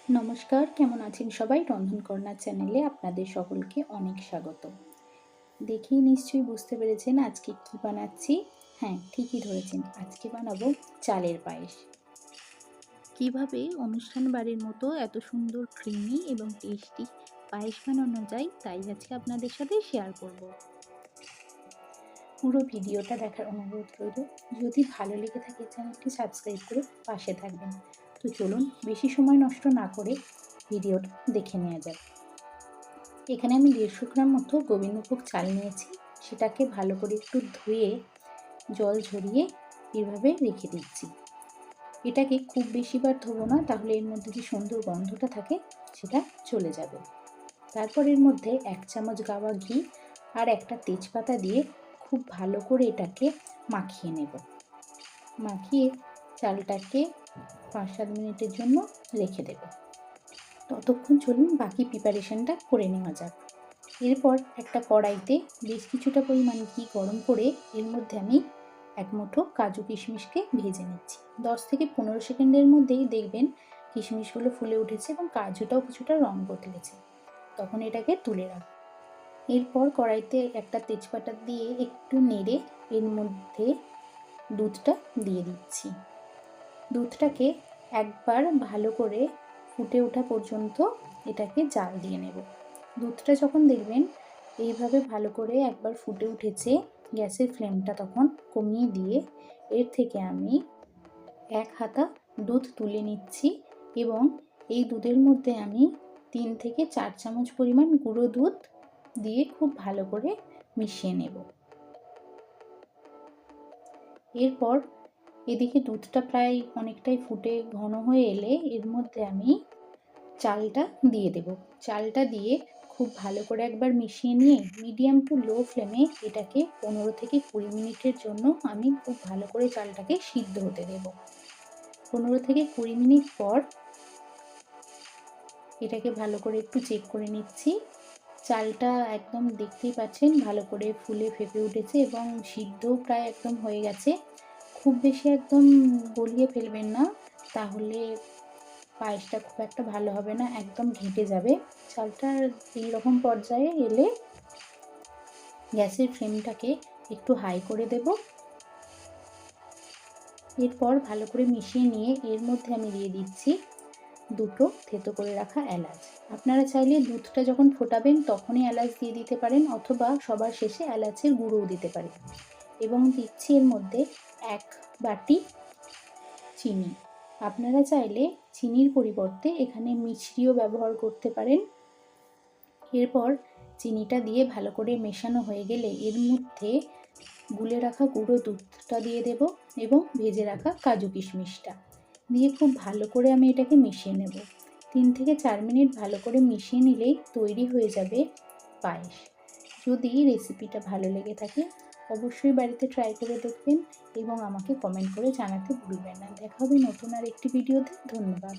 নমস্কার, কেমন আছেন সবাই? রন্ধনকর্ণা চ্যানেলে আপনাদের সকলকে অনেক স্বাগত। দেখেই নিশ্চয়ই বুঝতে পেরেছেন আজকে কি বানাচ্ছি। হ্যাঁ, ঠিকই ধরেছেন, আজকে বানাবো চালের পায়েস। কিভাবে অনুষ্ঠান বাড়ির মতো এত সুন্দর ক্রিমি এবং টেস্টি পায়েস বানানো যায় তাই আজকে আপনাদের সাথে শেয়ার করব। পুরো ভিডিওটা দেখার অনুরোধ রইল। যদি ভালো লেগে থাকে চ্যানেলটি সাবস্ক্রাইব করে পাশে থাকবেন। তো চলুন বেশি সময় নষ্ট না করে ভিডিওটা দেখে নেওয়া যাক। এখানে আমি 150 গ্রাম মতো গোবিন্দভোগ চাল নিয়েছি। সেটাকে ভালো করে একটু ধুয়ে জল ঝরিয়ে এভাবে রেখে দিচ্ছি। এটাকে খুব বেশিবার ধোবো না, তাহলে এর মধ্যে যে সুন্দর গন্ধটা থাকে সেটা চলে যাবে। তারপর এর মধ্যে 1 চামচ গাওয়া ঘি আর একটা তেজপাতা দিয়ে খুব ভালো করে এটাকে মাখিয়ে নেব। মাখিয়ে চালটাকে 5-7 মিনিটের জন্য রেখে দেব। ততক্ষণ চলুন বাকি প্রিপারেশনটা করে নেওয়া যাক। এরপর একটা কড়াইতে বেশ কিছুটা পরিমাণ ঘি গরম করে এর মধ্যে আমি 1 মুঠো কাজু কিশমিশকে ভেজে নিচ্ছি। 10 থেকে 15 সেকেন্ডের মধ্যেই দেখবেন কিশমিশগুলো ফুলে উঠেছে এবং কাজুটাও কিছুটা রং বদলেছে। তখন এটাকে তুলে রাখব। এরপর কড়াইতে একটা তেজপাতা দিয়ে একটু নেড়ে এর মধ্যে দুধটা দিয়ে দিচ্ছি। দুধটাকে একবার ভালো করে ফুটে ওঠা পর্যন্ত এটাকে জাল দিয়ে নেব। দুধটা যখন দেখবেন এইভাবে ভালো করে একবার ফুটে উঠেছে, গ্যাসের ফ্লেমটা তখন কমিয়ে দিয়ে এর থেকে আমি 1 হাতা দুধ তুলে নিচ্ছি এবং এই দুধের মধ্যে আমি 3 থেকে 4 চামচ পরিমাণ গুঁড়ো দুধ দিয়ে খুব ভালো করে মিশিয়ে নেব। এরপর এদিকে দুধটা প্রায় অনেকটাই ফুটে ঘন হয়ে এলে এর মধ্যে আমি চালটা দিয়ে দেব। চালটা দিয়ে খুব ভালো করে একবার মিশিয়ে নিয়ে মিডিয়াম টু লো ফ্লেমে এটাকে 15 থেকে 20 মিনিটের জন্য আমি খুব ভালো করে চালটাকে সিদ্ধ হতে দেব। 15 থেকে 20 মিনিট পর এটাকে ভালো করে একটু চেক করে নিচ্ছি। চালটা একদম দেখতেই পাচ্ছেন ভালো করে ফুলে ফেপে উঠেছে এবং সিদ্ধও প্রায় একদম হয়ে গেছে। খুব বেশি একদম গলিয়ে ফেলবেন না, তাহলে পায়েসটা খুব একটা ভালো হবে না, একদম ঘেঁটে যাবে। চালটা এই রকম পর্যায়ে এলে গ্যাসের ফ্লেমটাকে একটু হাই করে দেব। এরপর ভালো করে মিশিয়ে নিয়ে এর মধ্যে আমি দিয়ে দিচ্ছি 2টো থেতো করে রাখা এলাচ। আপনারা চাইলে দুধটা যখন ফোটাবেন তখনই এলাচ দিয়ে দিতে পারেন, অথবা সবার শেষে এলাচের গুঁড়োও দিতে পারেন। এবং দিচ্ছি এর মধ্যে 1 বাটি চিনি। আপনারা চাইলে চিনির পরিবর্তে এখানে মিছরিও ব্যবহার করতে পারেন। এরপর চিনিটা দিয়ে ভালো করে মেশানো হয়ে গেলে এর মধ্যে গুলে রাখা গুঁড়ো দুধটা দিয়ে দেব এবং ভেজে রাখা কাজু কিশমিশটা দিয়ে খুব ভালো করে আমি এটাকে মিশিয়ে নেব। 3 থেকে 4 মিনিট ভালো করে মিশিয়ে নিলেই তৈরি হয়ে যাবে পায়েস। যদি রেসিপিটা ভালো লেগে থাকে অবশ্যই বাড়িতে ট্রাই করে দেখবেন এবং আমাকে কমেন্ট করে জানাতে ভুলবেন না। দেখা হবে নতুন আর একটি ভিডিওতে। ধন্যবাদ।